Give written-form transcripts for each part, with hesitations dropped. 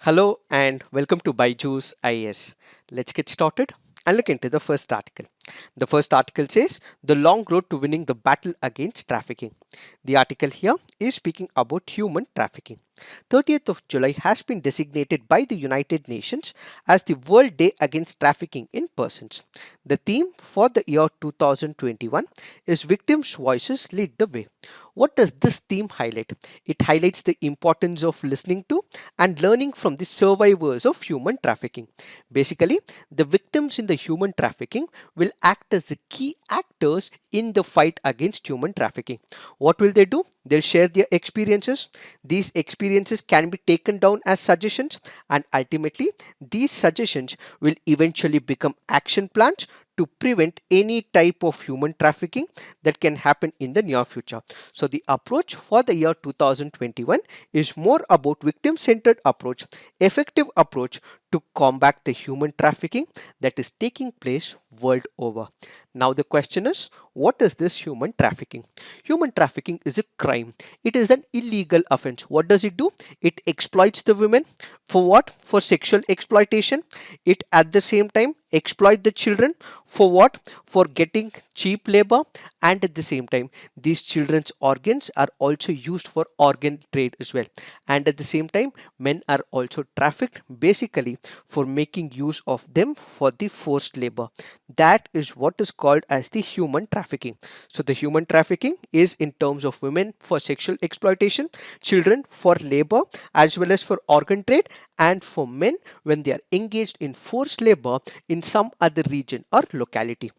Hello and welcome to Byju's IAS. Let's get started and look into the first article. The first article says the long road to winning the battle against trafficking. The article here is speaking about human trafficking. 30th of July has been designated by the United Nations as the World Day Against Trafficking in Persons. The theme for the year 2021 is Victims' Voices Lead the Way. What does this theme highlight? It highlights the importance of listening to and learning from the survivors of human trafficking. Basically, the victims in the human trafficking will act as the key actors in the fight against human trafficking. What will they do? They'll share their experiences. These experiences can be taken down as suggestions, and ultimately, these suggestions will eventually become action plans to prevent any type of human trafficking that can happen in the near future. So the approach for the year 2021 is more about victim centered approach, effective approach to combat the human trafficking that is taking place world over. Now the question is, what is this human trafficking? Human trafficking is a crime. It is an illegal offense. What does it do? It exploits the women for what? For sexual exploitation. It at the same time exploit the children for what? For getting cheap labor, and at the same time these children's organs are also used for organ trade as well, and at the same time men are also trafficked basically for making use of them for the forced labor. That is what is called as the human trafficking. So the human trafficking is in terms of women for sexual exploitation, children for labor, as well as for organ trade, and for men when they are engaged in forced labor in some other region or locality.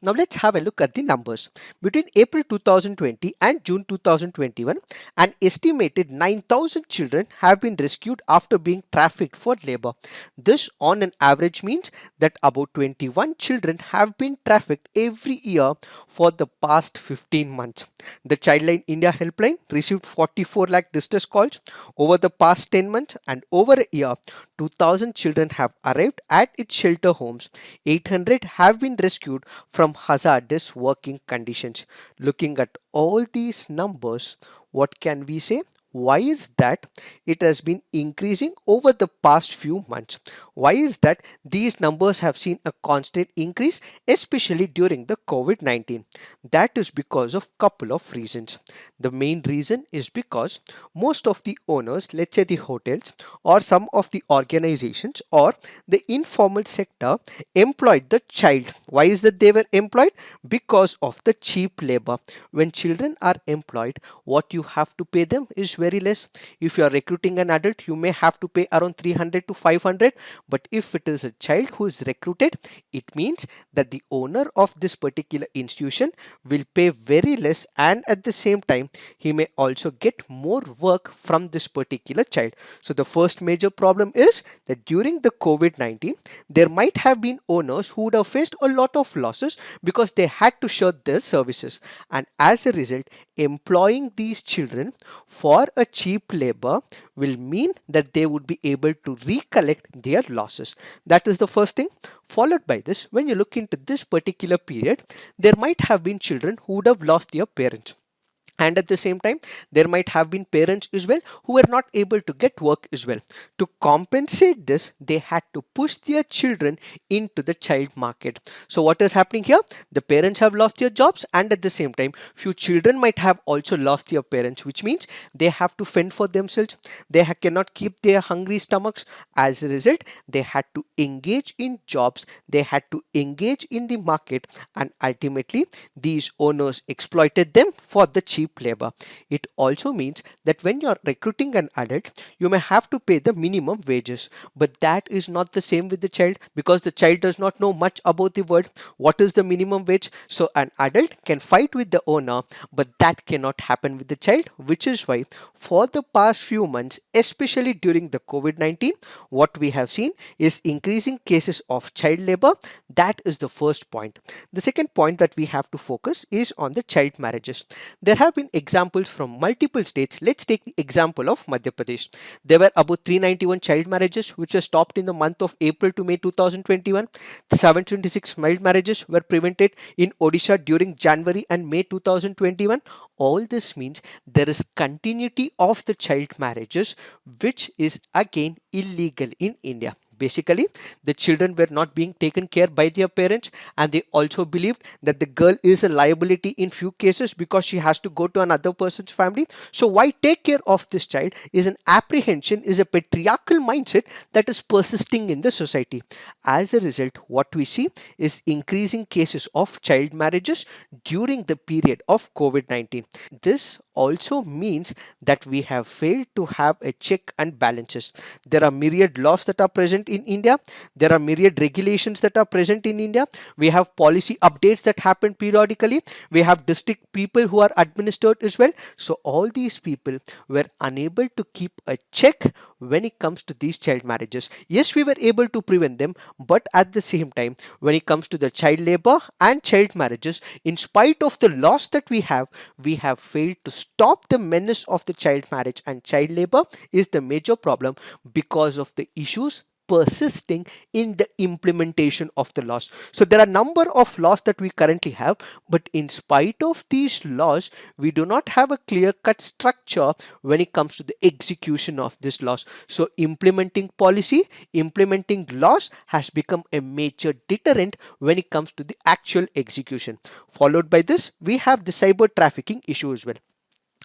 Now let's have a look at the numbers. Between April 2020 and June 2021, an estimated 9,000 children have been rescued after being trafficked for labor. This on an average means that about 21 children have been trafficked every year for the past 15 months. The Childline India helpline received 44 lakh distress calls over the past 10 months, and over a year 2,000 children have arrived at its shelter homes. 800 have been rescued from hazardous working conditions. Looking at all these numbers, what can we say? Why is that it has been increasing over the past few months? Why is that these numbers have seen a constant increase, especially during the COVID-19? That is because of couple of reasons. The main reason is because most of the owners, let's say the hotels or some of the organizations or the informal sector, employed the child. Why is that they were employed? Because of the cheap labor. When children are employed, what you have to pay them is very less. If you are recruiting an adult, you may have to pay around 300 to 500, but if it is a child who is recruited, it means that the owner of this particular institution will pay very less, and at the same time he may also get more work from this particular child. So the first major problem is that during the COVID-19, there might have been owners who would have faced a lot of losses because they had to shut their services, and as a result, employing these children for a cheap labor will mean that they would be able to recollect their losses. That is the first thing. Followed by this, when you look into this particular period, there might have been children who would have lost their parents, and at the same time there might have been parents as well who were not able to get work as well. To compensate this, they had to push their children into the child market. So what is happening here? The parents have lost their jobs, and at the same time few children might have also lost their parents, which means they have to fend for themselves. They cannot keep their hungry stomachs. As a result, they had to engage in jobs, they had to engage in the market, and ultimately these owners exploited them for the cheap labor. It also means that when you're recruiting an adult, you may have to pay the minimum wages, but that is not the same with the child, because the child does not know much about the word. What is the minimum wage? So an adult can fight with the owner, but that cannot happen with the child, which is why for the past few months, especially during the COVID-19, what we have seen is increasing cases of child labor. That is the first point. The second point that we have to focus is on the child marriages. There have have been examples from multiple states. Let's take the example of Madhya Pradesh. There were about 391 child marriages which were stopped in the month of April to May 2021. 726 child marriages were prevented in Odisha during January and May 2021. All this means there is continuity of the child marriages, which is again illegal in India. Basically, the children were not being taken care by their parents, and they also believed that the girl is a liability in few cases because she has to go to another person's family. So why take care of this child is an apprehension, is a patriarchal mindset that is persisting in the society. As a result, what we see is increasing cases of child marriages during the period of COVID-19. This also means that we have failed to have a check and balances. There are myriad laws that are present in India. There are myriad regulations that are present in India. We have policy updates that happen periodically. We have district people who are administered as well. So all these people were unable to keep a check when it comes to these child marriages. Yes, we were able to prevent them, but at the same time, when it comes to the child labor and child marriages, in spite of the laws that we have failed to stop the menace of the child marriage and child labor is the major problem because of the issues persisting in the implementation of the laws. So there are number of laws that we currently have, but in spite of these laws, we do not have a clear cut structure when it comes to the execution of these laws. So implementing policy, implementing laws has become a major deterrent when it comes to the actual execution. Followed by this, we have the cyber trafficking issue as well.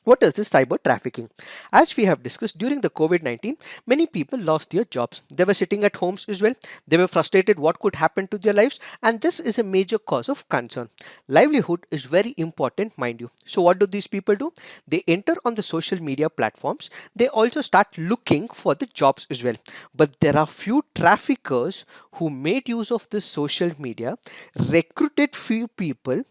What is this cyber trafficking? As we have discussed during the COVID-19, many people lost their jobs. They were sitting at homes as well. They were frustrated what could happen to their lives, and this is a major cause of concern. Livelihood is very important, mind you. So what do these people do? They enter on the social media platforms. They also start looking for the jobs as well. But there are few traffickers who made use of this social media, recruited few people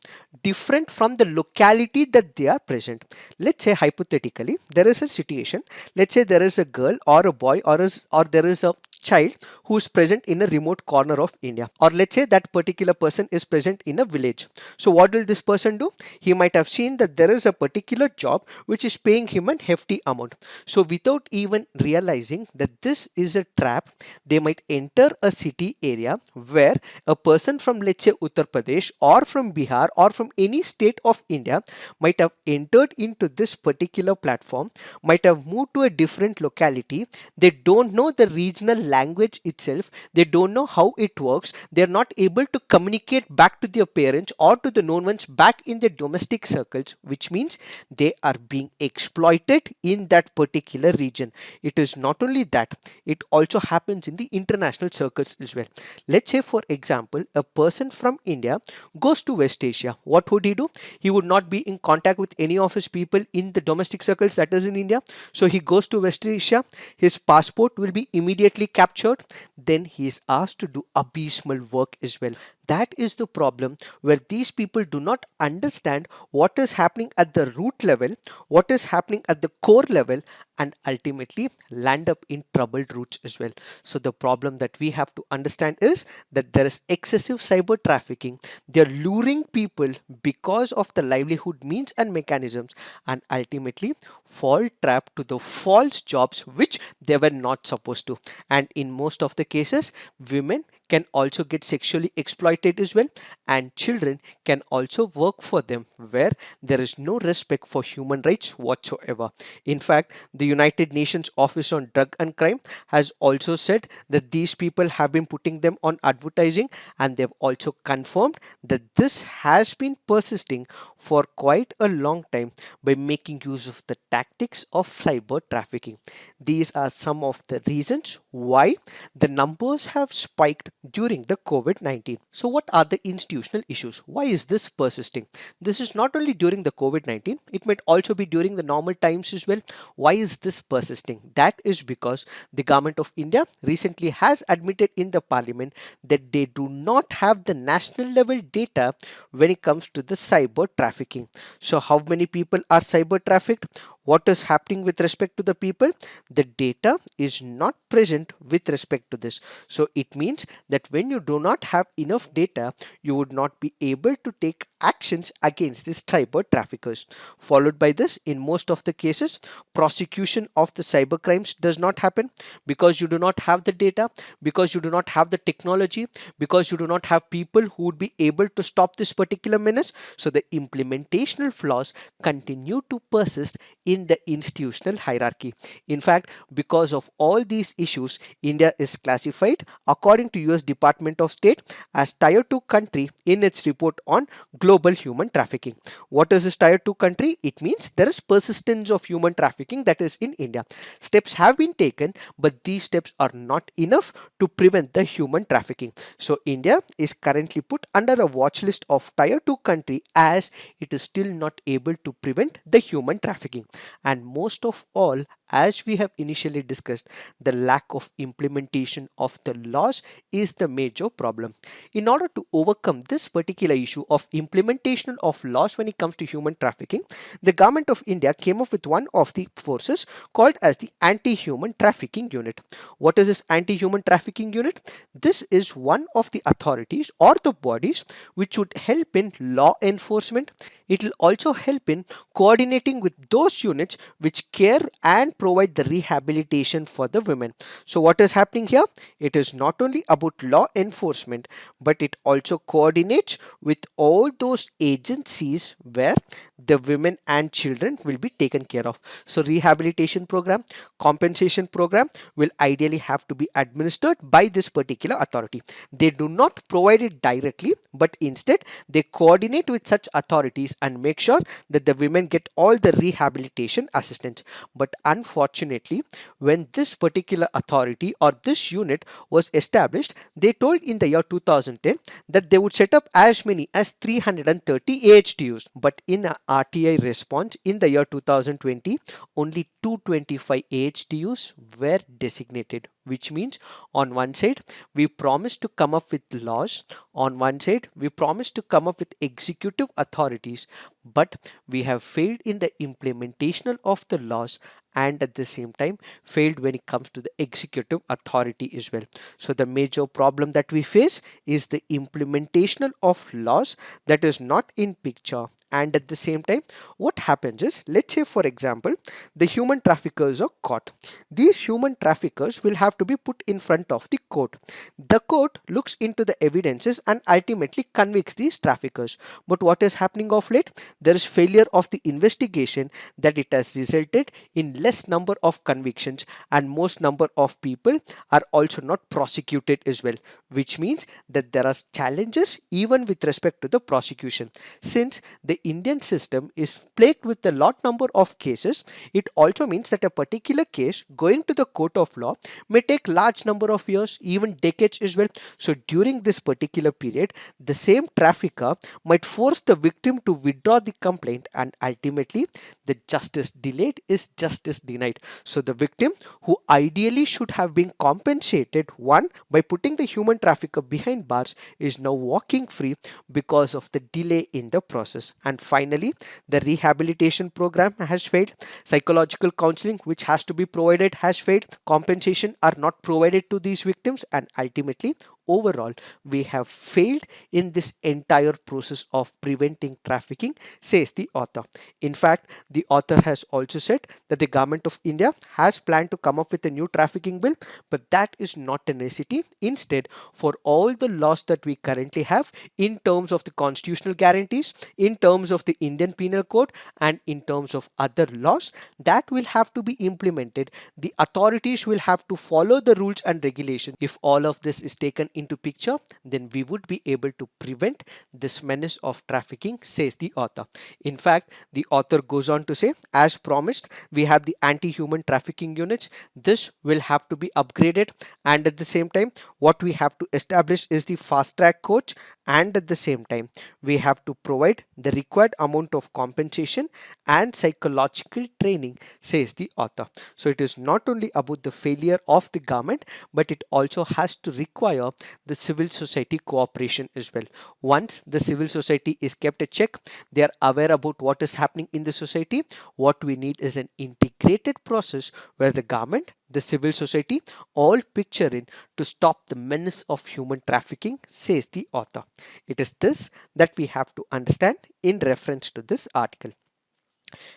different from the locality that they are present. Let's say hypothetically there is a situation. Let's say there is a girl or a boy or there is a child who is present in a remote corner of India, or let's say that particular person is present in a village. So what will this person do? He might have seen that there is a particular job which is paying him a hefty amount. So without even realizing that this is a trap, they might enter a city area where a person from, let's say, Uttar Pradesh or from Bihar or from any state of India might have entered into this particular platform, might have moved to a different locality. They don't know the regional language itself. They don't know how it works. They're not able to communicate back to their parents or to the known ones back in their domestic circles, which means they are being exploited in that particular region. It is not only that, it also happens in the international circles as well. Let's say, for example, a person from India goes to West Asia. What would he do? He would not be in contact with any of his people in the domestic circles, that is in India. So he goes to West Asia. His passport will be immediately captured. Then he is asked to do abysmal work as well. That is the problem, where these people do not understand what is happening at the root level, what is happening at the core level, and ultimately land up in troubled roots as well. So the problem that we have to understand is that there is excessive cyber trafficking. They are luring people because of the livelihood means and mechanisms, and ultimately fall trap to the false jobs which they were not supposed to. And in most of the cases, women can also get sexually exploited as well, and children can also work for them, where there is no respect for human rights whatsoever. In fact, the United Nations Office on Drug and Crime has also said that these people have been putting them on advertising, and they've also confirmed that this has been persisting for quite a long time by making use of the tactics of cyber trafficking. These are some of the reasons why the numbers have spiked during the COVID-19. So what are the institutional issues? Why is this persisting? This is not only during the COVID-19, it might also be during the normal times as well. Why is this persisting? That is because the government of India recently has admitted in the parliament that they do not have the national level data when it comes to the cyber trafficking. So how many people are cyber trafficked? What is happening with respect to the people? The data is not present with respect to this. So it means that when you do not have enough data, you would not be able to take actions against these cyber traffickers. Followed by this, in most of the cases, prosecution of the cyber crimes does not happen because you do not have the data, because you do not have the technology, because you do not have people who would be able to stop this particular menace. So the implementational flaws continue to persist in the institutional hierarchy. In fact, because of all these issues, India is classified according to US Department of State as tier 2 country in its report on global human trafficking. What is this tier 2 country? It means there is persistence of human trafficking that is in India. Steps have been taken, but these steps are not enough to prevent the human trafficking. So India is currently put under a watch list of tier 2 country as it is still not able to prevent the human trafficking. And most of all, as we have initially discussed, the lack of implementation of the laws is the major problem. In order to overcome this particular issue of implementation of laws when it comes to human trafficking, the government of India came up with one of the forces called as the Anti-Human Trafficking Unit. What is this Anti-Human Trafficking Unit? This is one of the authorities or the bodies which would help in law enforcement. It will also help in coordinating with those units which care and provide the rehabilitation for the women. So what is happening here? It is not only about law enforcement, but it also coordinates with all those agencies where the women and children will be taken care of. So rehabilitation program, compensation program will ideally have to be administered by this particular authority. They do not provide it directly, but instead they coordinate with such authorities and make sure that the women get all the rehabilitation assistance. But unfortunately, when this particular authority or this unit was established, they told in the year 2010 that they would set up as many as 330 AHTUs. But in a RTI response in the year 2020, only 225 AHTUs were designated, which means on one side we promised to come up with laws, on one side we promised to come up with executive authorities, but we have failed in the implementation of the laws and at the same time failed when it comes to the executive authority as well. So the major problem that we face is the implementation of laws that is not in picture. And at the same time, what happens is, let's say for example, the human traffickers are caught. These human traffickers will have to be put in front of the court. The court looks into the evidences and ultimately convicts these traffickers. But what is happening of late? There is failure of the investigation that it has resulted in less number of convictions, and most number of people are also not prosecuted as well, which means that there are challenges even with respect to the prosecution. Since the Indian system is plagued with a lot number of cases, it also means that a particular case going to the court of law may take large number of years, even decades as well. So during this particular period, the same trafficker might force the victim to withdraw the complaint, and ultimately the justice delayed is justice denied. So the victim, who ideally should have been compensated one by putting the human trafficker behind bars, is now walking free because of the delay in the process. And finally, the rehabilitation program has failed. Psychological counseling which has to be provided has failed. Compensation are not provided to these victims, and ultimately overall we have failed in this entire process of preventing trafficking, says the author. In fact, the author has also said that the government of India has planned to come up with a new trafficking bill, but that is not a necessity. Instead, for all the laws that we currently have in terms of the constitutional guarantees, in terms of the Indian Penal Code, and in terms of other laws that will have to be implemented, the authorities will have to follow the rules and regulations. If all of this is taken into picture, then we would be able to prevent this menace of trafficking, says the author. In fact, the author goes on to say, as promised, we have the anti-human trafficking units. This will have to be upgraded, and at the same time, what we have to establish is the fast track court, and at the same time, we have to provide the required amount of compensation and psychological training, says the author. So it is not only about the failure of the government, but it also has to require the civil society cooperation as well. Once the civil society is kept a check, they are aware about what is happening in the society. What we need is an integrated process where the government the civil society, all picture in to stop the menace of human trafficking, says the author. It is this that we have to understand in reference to this article.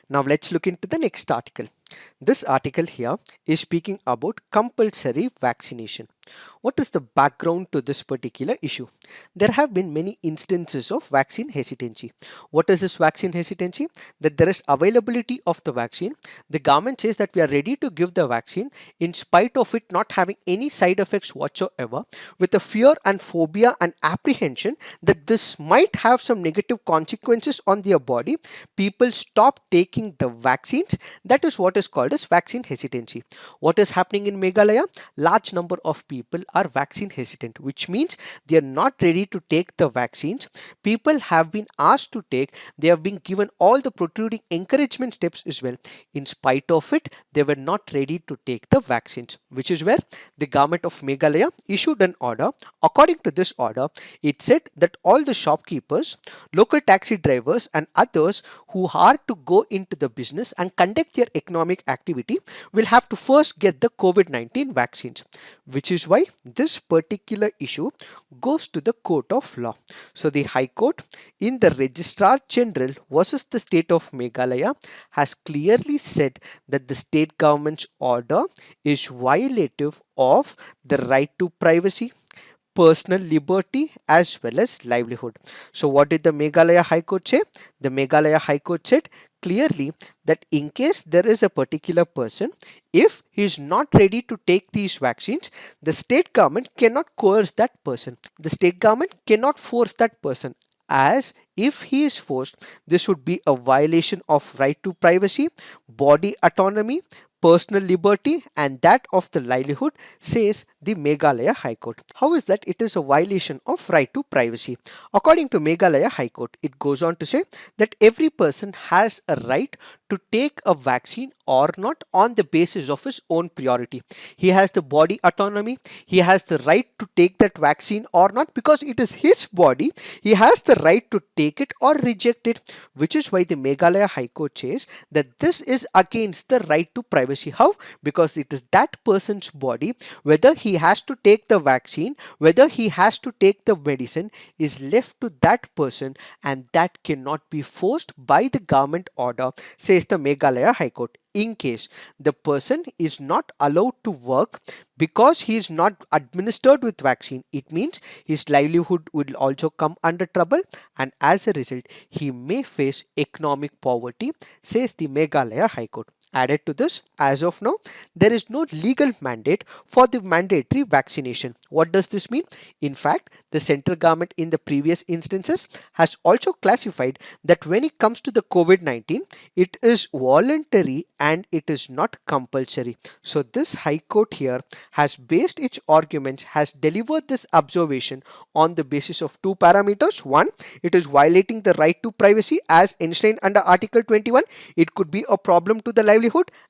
Now let's look into the next article. This article here is speaking about compulsory vaccination. What is the background to this particular issue? There have been many instances of vaccine hesitancy. What is this vaccine hesitancy? That there is availability of the vaccine. The government says that we are ready to give the vaccine in spite of it not having any side effects whatsoever, with a fear and phobia and apprehension that this might have some negative consequences on their body. People stop taking the vaccines. That is what is called as vaccine hesitancy. What is happening in Meghalaya? Large number of people are vaccine hesitant, which means they are not ready to take the vaccines. People have been asked to take, they have been given all the protruding encouragement steps as well. In spite of it, they were not ready to take the vaccines, which is where the government of Meghalaya issued an order. According to this order, it said that all the shopkeepers, local taxi drivers and others who are to go into the business and conduct their economic activity will have to first get the COVID-19 vaccines, which is why this particular issue goes to the court of law. So the High Court in the Registrar General versus the state of Meghalaya has clearly said that the state government's order is violative of the right to privacy, personal liberty as well as livelihood. So what did the Meghalaya High Court say? The Meghalaya High Court said clearly that in case there is a particular person, if he is not ready to take these vaccines, the state government cannot coerce that person. The state government cannot force that person, as if he is forced, this would be a violation of right to privacy, body autonomy, personal liberty and that of the livelihood, says the Meghalaya High Court. How is that it is a violation of right to privacy? According to Meghalaya High Court, it goes on to say that every person has a right to take a vaccine or not on the basis of his own priority. He has the body autonomy. He has the right to take that vaccine or not because it is his body. He has the right to take it or reject it, which is why the Meghalaya High Court says that this is against the right to privacy. How? Because it is that person's body, whether he has to take the vaccine, whether he has to take the medicine, is left to that person and that cannot be forced by the government order, says the Meghalaya High Court. In case the person is not allowed to work because he is not administered with vaccine, it means his livelihood will also come under trouble and as a result he may face economic poverty, says the Meghalaya High Court. Added to this, as of now, there is no legal mandate for the mandatory vaccination. What does this mean? In fact, the central government in the previous instances has also classified that when it comes to the COVID-19, it is voluntary and it is not compulsory. So this High Court here has based its arguments, has delivered this observation on the basis of two parameters. One, it is violating the right to privacy as enshrined under Article 21. It could be a problem to the livelihood,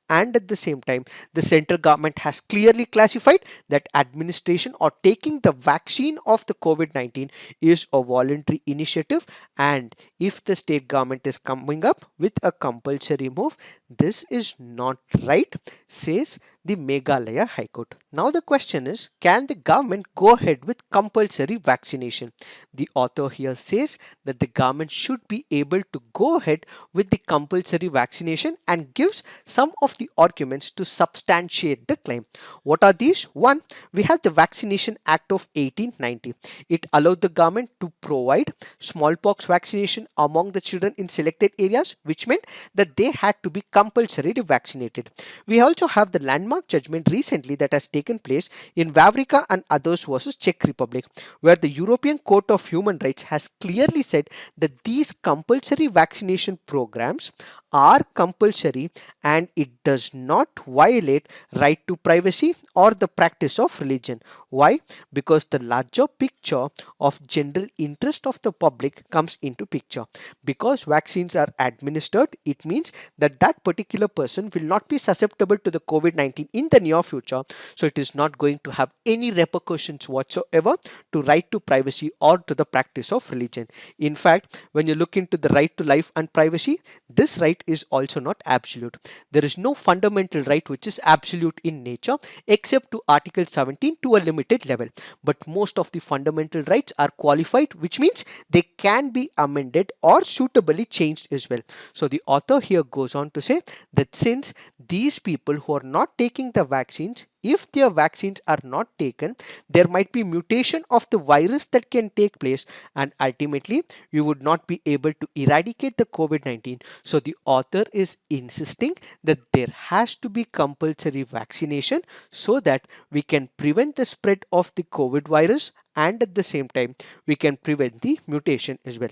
and at the same time the central government has clearly classified that administration or taking the vaccine of the COVID-19 is a voluntary initiative, and if the state government is coming up with a compulsory move, this is not right, says the Meghalaya High Court. Now the question is, can the government go ahead with compulsory vaccination? The author here says that the government should be able to go ahead with the compulsory vaccination and gives some of the arguments to substantiate the claim. What are these? One, we have the Vaccination Act of 1890. It allowed the government to provide smallpox vaccination among the children in selected areas, which meant that they had to be compulsorily vaccinated. We also have the landmark judgment recently that has taken place in Wawrinka and others versus Czech Republic, where the European Court of Human Rights has clearly said that these compulsory vaccination programs are compulsory and it does not violate right to privacy or the practice of religion. Why? Because the larger picture of general interest of the public comes into picture. Because vaccines are administered, it means that that particular person will not be susceptible to the COVID-19 in the near future. So it is not going to have any repercussions whatsoever to right to privacy or to the practice of religion. In fact, when you look into the right to life and privacy, this right right is also not absolute. There is no fundamental right which is absolute in nature except to Article 17 to a limited level. But most of the fundamental rights are qualified, which means they can be amended or suitably changed as well. So the author here goes on to say that since these people who are not taking the vaccines, if their vaccines are not taken, there might be mutation of the virus that can take place, and ultimately we would not be able to eradicate the COVID-19. So the author is insisting that there has to be compulsory vaccination so that we can prevent the spread of the COVID virus, and at the same time we can prevent the mutation as well.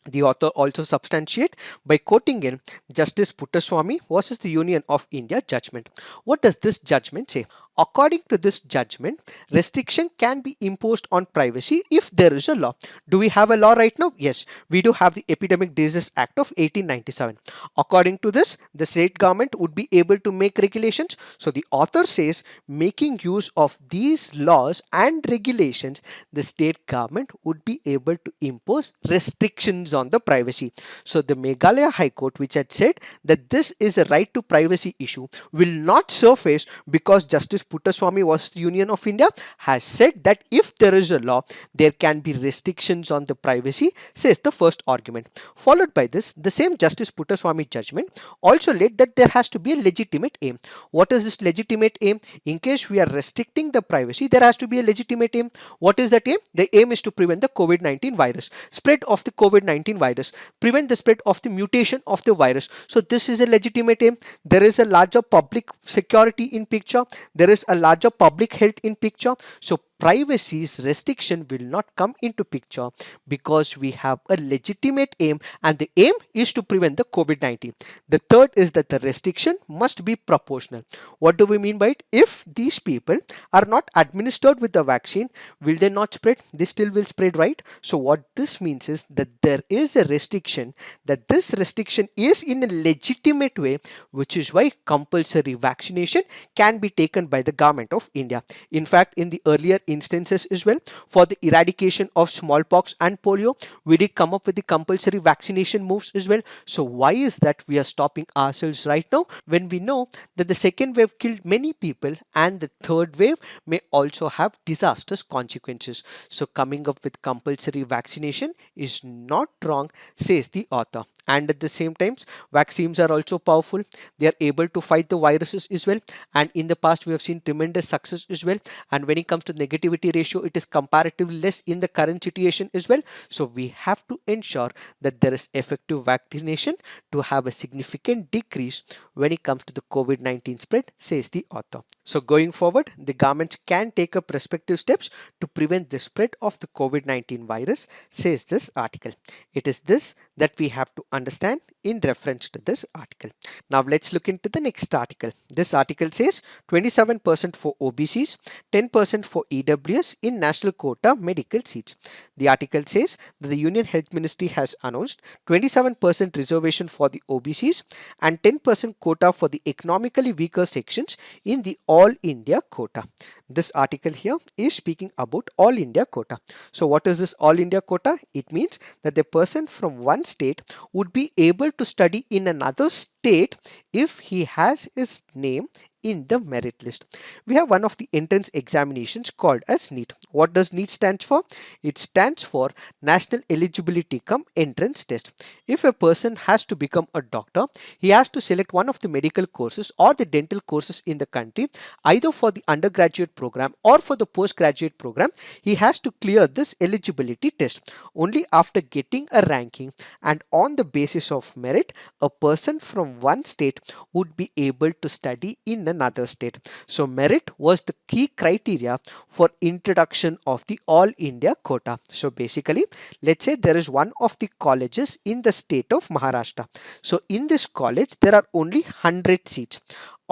The author also substantiate by quoting in Justice Puttaswamy versus the Union of India judgment. What does this judgment say? According to this judgment, restriction can be imposed on privacy if there is a law. Do we have a law right now? Yes, we do have the Epidemic Diseases Act of 1897. According to this, the state government would be able to make regulations. So the author says, making use of these laws and regulations, the state government would be able to impose restrictions on the privacy. So the Meghalaya High Court, which had said that this is a right to privacy issue, will not surface because Justice Puttaswamy versus the Union of India has said that if there is a law, there can be restrictions on the privacy, says the first argument. Followed by this, the same Justice Puttaswamy judgment also laid that there has to be a legitimate aim. What is this legitimate aim? In case we are restricting the privacy, there has to be a legitimate aim. What is that aim? The aim is to prevent the COVID-19 virus, spread of the COVID-19 virus, prevent the spread of the mutation of the virus. So this is a legitimate aim. There is a larger public security in picture. There is a larger public health in picture. So privacy's restriction will not come into picture because we have a legitimate aim, and the aim is to prevent the COVID-19. The third is that the restriction must be proportional. What do we mean by it? If these people are not administered with the vaccine, will they not spread? They still will spread, right? So what this means is that there is a restriction, that this restriction is in a legitimate way, which is why compulsory vaccination can be taken by the government of India. In fact, in the earlier instances as well, for the eradication of smallpox and polio, we did come up with the compulsory vaccination moves as well. So why is that we are stopping ourselves right now when we know that the second wave killed many people and the third wave may also have disastrous consequences? So coming up with compulsory vaccination is not wrong, says the author. And at the same time, vaccines are also powerful. They are able to fight the viruses as well, and in the past we have seen tremendous success as well. And when it comes to negativity ratio, it is comparatively less in the current situation as well. So we have to ensure that there is effective vaccination to have a significant decrease when it comes to the COVID-19 spread, says the author. So going forward, the governments can take up respective steps to prevent the spread of the COVID-19 virus, says this article. It is this that we have to understand in reference to this article. Now let's look into the next article. This article says 27% for OBCs, 10% for EWS in national quota medical seats. The article says that the Union Health Ministry has announced 27% reservation for the OBCs and 10% quota for the economically weaker sections in the All India quota. This article here is speaking about All India quota. So what is this All India quota? It means that the person from one state would be able to study in another state if he has his name in the merit list. We have one of the entrance examinations called as NEET. What does NEET stands for? It stands for National Eligibility Cum Entrance Test. If a person has to become a doctor, he has to select one of the medical courses or the dental courses in the country, either for the undergraduate program or for the postgraduate program. He has to clear this eligibility test. Only after getting a ranking and on the basis of merit, a person from one state would be able to study in another state. So merit was the key criteria for introduction of the All India quota. So basically, let's say there is one of the colleges in the state of Maharashtra. So in this college, there are only 100 seats.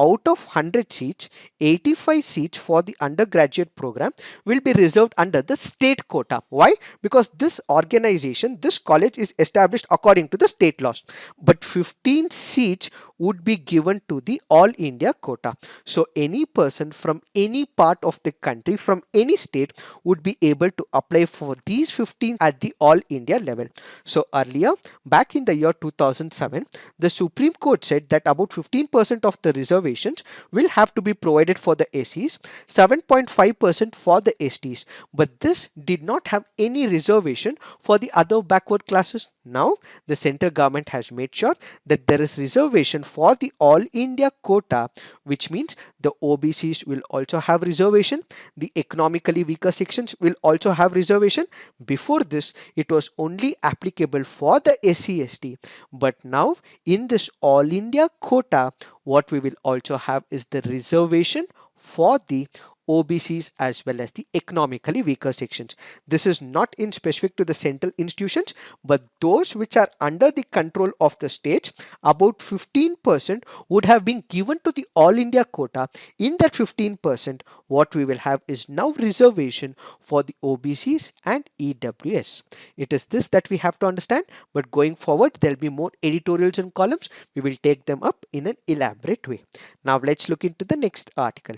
out of 100 seats, 85 seats for the undergraduate program will be reserved under the state quota. Why? Because this organization, this college is established according to the state laws, but 15 seats would be given to the all India quota. So any person from any part of the country, from any state, would be able to apply for these 15 at the all India level. So earlier, back in the year 2007, the Supreme Court said that about 15% of the reservations will have to be provided for the SCs, 7.5% for the STs, but this did not have any reservation for the other backward classes. Now the central government has made sure that there is reservation for the all India quota, which means the OBCs will also have reservation, the economically weaker sections will also have reservation. Before this, it was only applicable for the SC ST, but now in this all India quota, what we will also have is the reservation for the OBCs as well as the economically weaker sections. This is not in specific to the central institutions, but those which are under the control of the states, about 15% would have been given to the all India quota. In that 15%, what we will have is now reservation for the OBCs and EWS. It is this that we have to understand, but going forward, there will be more editorials and columns. We will take them up in an elaborate way. Now let's look into the next article.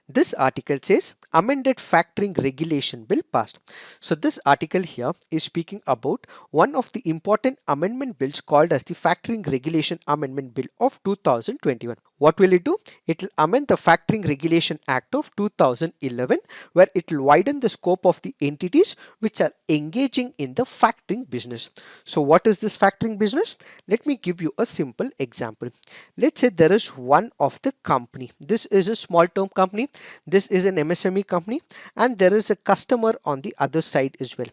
This article says amended factoring regulation bill passed. So this article here is speaking about one of the important amendment bills called as the Factoring Regulation Amendment Bill of 2021. What will it do? It will amend the Factoring Regulation Act of 2011, where it will widen the scope of the entities which are engaging in the factoring business. So what is this factoring business? Let me give you a simple example. Let's say there is one of the company. This is a small term company. This is an MSME company, and there is a customer on the other side as well.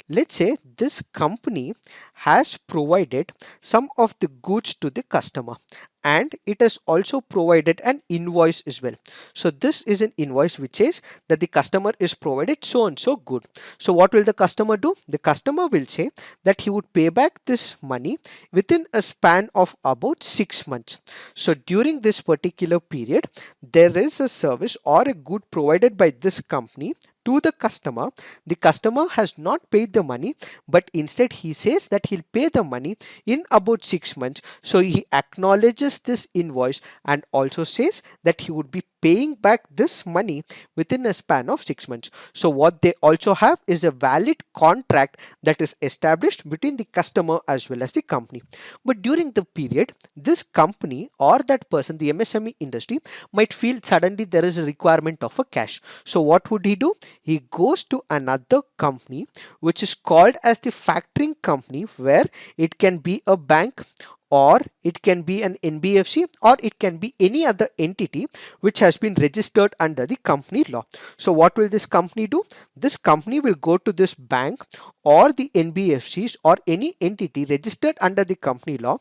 Let's say this company has provided some of the goods to the customer, and it has also provided an invoice as well. So this is an invoice which says that the customer is provided so and so good. So what will the customer do? The customer will say that he would pay back this money within a span of about 6 months. So during this particular period, there is a service or a good provided by this company to the customer. The customer has not paid the money, but instead he says that he'll pay the money in about 6 months. So he acknowledges this invoice and also says that he would be paying back this money within a span of 6 months. So what they also have is a valid contract that is established between the customer as well as the company. But during the period, this company or that person, the MSME industry, might feel suddenly there is a requirement of a cash. So what would he do? He goes to another company which is called as the factoring company, where it can be a bank, or it can be an NBFC, or it can be any other entity which has been registered under the company law. So what will this company do? This company will go to this bank or the NBFCs or any entity registered under the company law,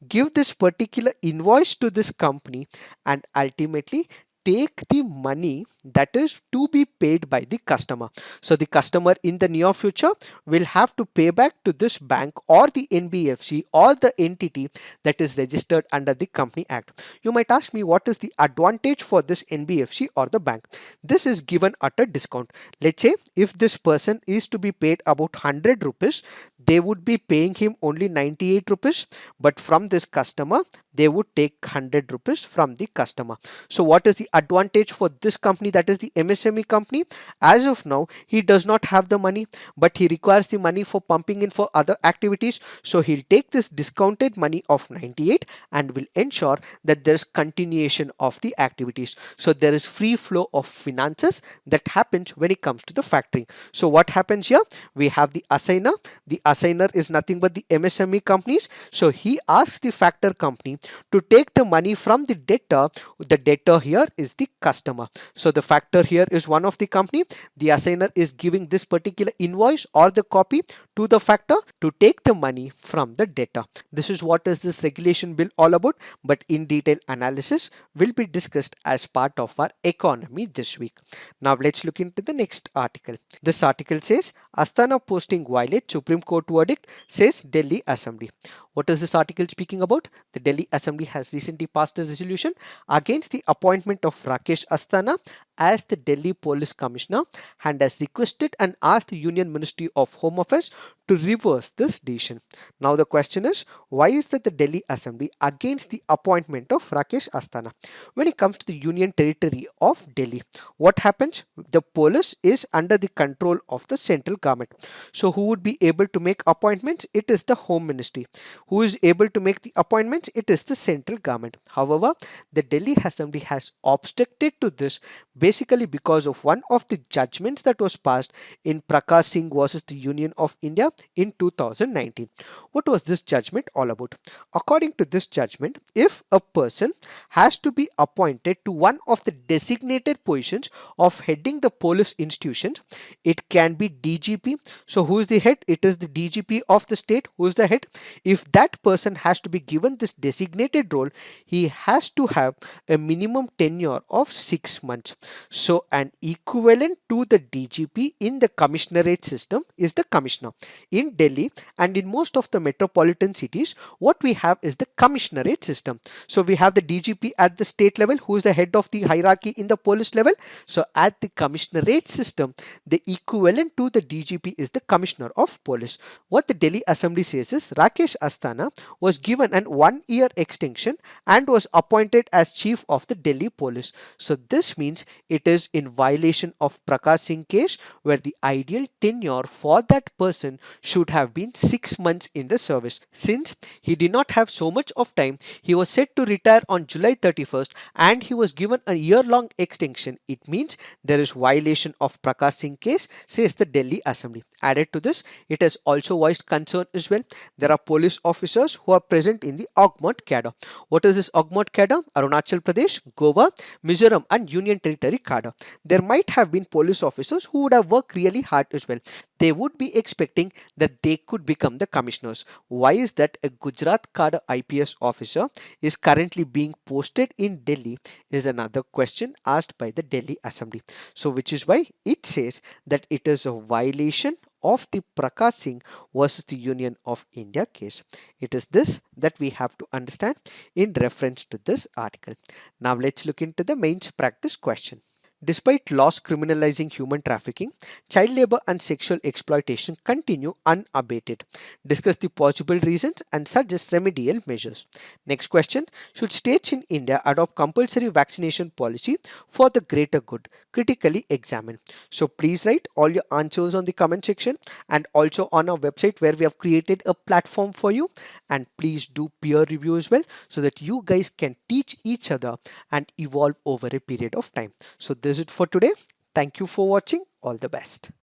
give this particular invoice to this company, and ultimately take the money that is to be paid by the customer. So the customer in the near future will have to pay back to this bank or the NBFC or the entity that is registered under the Company Act. You might ask me, what is the advantage for this NBFC or the bank? This is given at a discount. Let's say if this person is to be paid about 100 rupees, they would be paying him only 98 rupees, but from this customer they would take 100 rupees from the customer. So what is the advantage for this company, that is the MSME company? As of now, he does not have the money, but he requires the money for pumping in for other activities. So he'll take this discounted money of 98 and will ensure that there's continuation of the activities. So there is free flow of finances that happens when it comes to the factoring. So what happens here? We have the assigner. The assigner is nothing but the MSME companies. So he asks the factor company to take the money from the debtor. The debtor here is the customer. So the factor here is one of the company. The assigner is giving this particular invoice or the copy to the factor to take the money from the debtor. This is what is this regulation bill all about, but in detail analysis will be discussed as part of our economy this week. Now let's look into the next article. This article says Astana posting violates Supreme Court court verdict, says Delhi Assembly. What is this article speaking about? The Delhi Assembly has recently passed a resolution against the appointment of Rakesh Asthana as the Delhi Police Commissioner and has requested and asked the Union Ministry of Home Affairs to reverse this decision. Now the question is, why is that the Delhi Assembly against the appointment of Rakesh Asthana? When it comes to the Union Territory of Delhi, what happens? The police is under the control of the central government. So who would be able to make appointments? It is the Home Ministry. Who is able to make the appointments? It is the central government. However, the Delhi Assembly has objected to this basically because of one of the judgments that was passed in Prakash Singh versus the Union of India in 2019. What was this judgment all about? According to this judgment, if a person has to be appointed to one of the designated positions of heading the police institutions, it can be DGP. So who is the head? It is the DGP of the state who is the head. If that person has to be given this designated role, he has to have a minimum tenure of 6 months. So an equivalent to the DGP in the commissionerate system is the commissioner. In Delhi and in most of the metropolitan cities, what we have is the commissionerate system. So we have the DGP at the state level, who is the head of the hierarchy in the police level. So at the commissionerate system, the equivalent to the DGP is the commissioner of police. What the Delhi Assembly says is Rakesh Asthana was given an 1-year extension and was appointed as chief of the Delhi police. So this means it is in violation of Prakash Singh case, where the ideal tenure for that person should have been 6 months in the service. Since he did not have so much of time, he was set to retire on July 31st and he was given a year-long extension. It means there is violation of Prakash Singh case, says the Delhi Assembly. Added to this, it has also voiced concern as well. There are police officers who are present in the Augmont cadre. What is this Augmont cadre? Arunachal Pradesh, Goa, Mizoram and Union Territory cadre. There might have been police officers who would have worked really hard as well. They would be expecting that they could become the commissioners. Why is that a Gujarat cadre IPS officer is currently being posted in Delhi is another question asked by the Delhi Assembly. So which is why it says that it is a violation of the Prakash Singh versus the Union of India case. It is this that we have to understand in reference to this article. Now let's look into the mains practice question. Despite laws criminalizing human trafficking, child labor and sexual exploitation continue unabated. Discuss the possible reasons and suggest remedial measures. Next question. Should states in India adopt compulsory vaccination policy for the greater good? Critically examine. So please write all your answers on the comment section and also on our website, where we have created a platform for you. And please do peer review as well, so that you guys can teach each other and evolve over a period of time. So this is it for today. Thank you for watching. All the best.